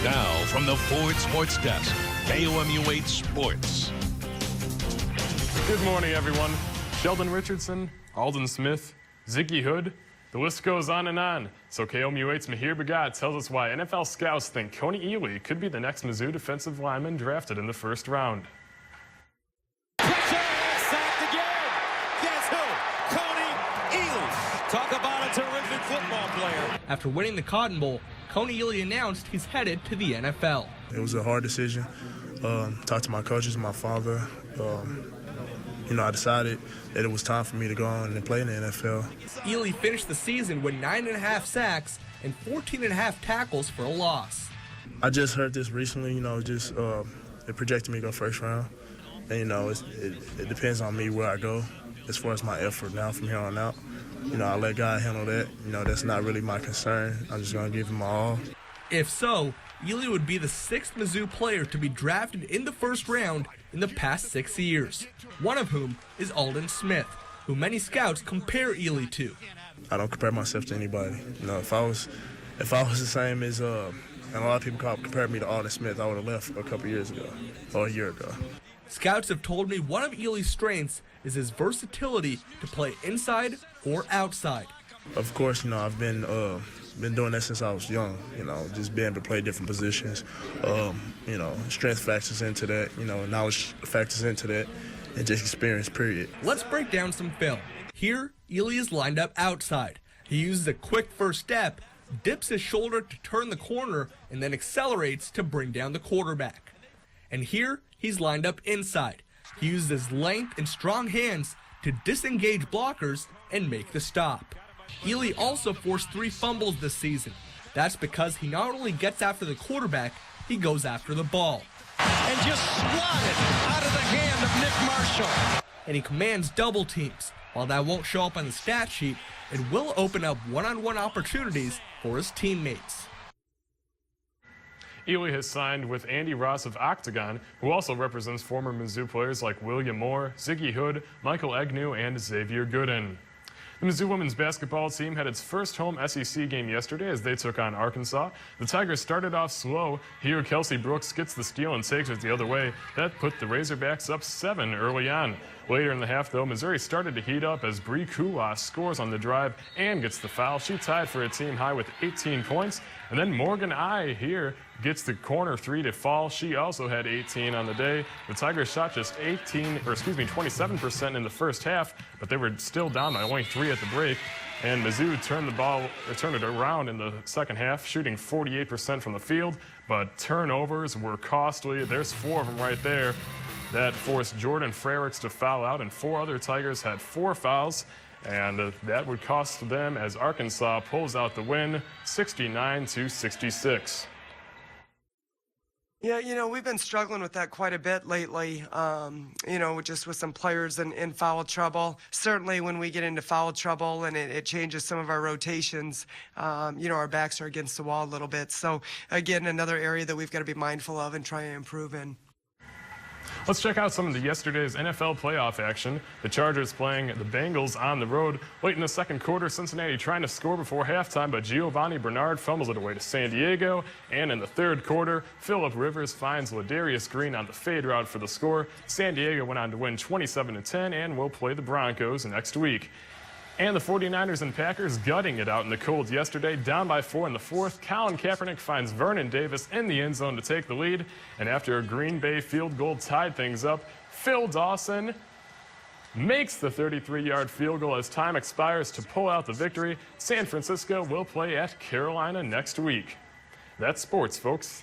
Now, from the Ford Sports Desk, KOMU-8 Sports. Good morning, everyone. Sheldon Richardson, Alden Smith, Ziggy Hood, the list goes on and on. So KOMU-8's Mahir Bagat tells us why NFL scouts think Coney Ely could be the next Mizzou defensive lineman drafted in the first round. Pressure, sacked again. Guess who? Coney Ely. Talk about a terrific football player. After winning the Cotton Bowl, Coney Ely announced he's headed to the NFL. It was a hard decision. Talked to my coaches, my father. I decided that it was time for me to go on and play in the NFL. Ely finished the season with 9.5 sacks and 14.5 tackles for a loss. I just heard this recently, it projected me to go first round. And, it depends on me where I go as far as my effort now from here on out. I let God handle that. That's not really my concern. I'm just going to give him my all. If so, Ely would be the 6th Mizzou player to be drafted in the first round in the past 6 years, one of whom is Alden Smith, who many scouts compare Ely to. I don't compare myself to anybody. If I was the same as, and a lot of people compare me to Alden Smith, I would have left a couple years ago, or a year ago. Scouts have told me one of Ely's strengths is his versatility to play inside or outside. Of course, I've been doing that since I was young, just being able to play different positions. Strength factors into that, knowledge factors into that, and just experience, period. Let's break down some film. Here, Ely is lined up outside. He uses a quick first step, dips his shoulder to turn the corner, and then accelerates to bring down the quarterback. And here, he's lined up inside. He uses his length and strong hands to disengage blockers and make the stop. Ely also forced 3 fumbles this season. That's because he not only gets after the quarterback, he goes after the ball. And just swatted out of the hand of Nick Marshall. And he commands double teams. While that won't show up on the stat sheet, it will open up one-on-one opportunities for his teammates. Ely has signed with Andy Ross of Octagon, who also represents former Mizzou players like William Moore, Ziggy Hood, Michael Agnew, and Xavier Gooden. The Mizzou women's basketball team had its first home SEC game yesterday as they took on Arkansas. The Tigers started off slow. Here, Kelsey Brooks gets the steal and takes it the other way. That put the Razorbacks up 7 early on. Later in the half, though, Missouri started to heat up as Bree Kulas scores on the drive and gets the foul. She tied for a team high with 18 points. And then Morgan I here gets the corner 3 to fall. She also had 18 on the day. The Tigers shot just 27% in the first half, but they were still down by only 3 at the break. And Mizzou turned it around in the second half, shooting 48% from the field, but turnovers were costly. There's 4 of them right there. That forced Jordan Frericks to foul out, and 4 other Tigers had 4 fouls. And that would cost them as Arkansas pulls out the win, 69-66. Yeah, we've been struggling with that quite a bit lately, just with some players in foul trouble. Certainly when we get into foul trouble and it changes some of our rotations, our backs are against the wall a little bit. So, again, another area that we've got to be mindful of and try and improve in. Let's check out some of yesterday's NFL playoff action. The Chargers playing the Bengals on the road. Late in the second quarter, Cincinnati trying to score before halftime, but Giovanni Bernard fumbles it away to San Diego. And in the third quarter, Phillip Rivers finds Ladarius Green on the fade route for the score. San Diego went on to win 27-10 and will play the Broncos next week. And the 49ers and Packers gutting it out in the cold yesterday, down by 4 in the fourth. Colin Kaepernick finds Vernon Davis in the end zone to take the lead. And after a Green Bay field goal tied things up, Phil Dawson makes the 33-yard field goal as time expires to pull out the victory. San Francisco will play at Carolina next week. That's sports, folks.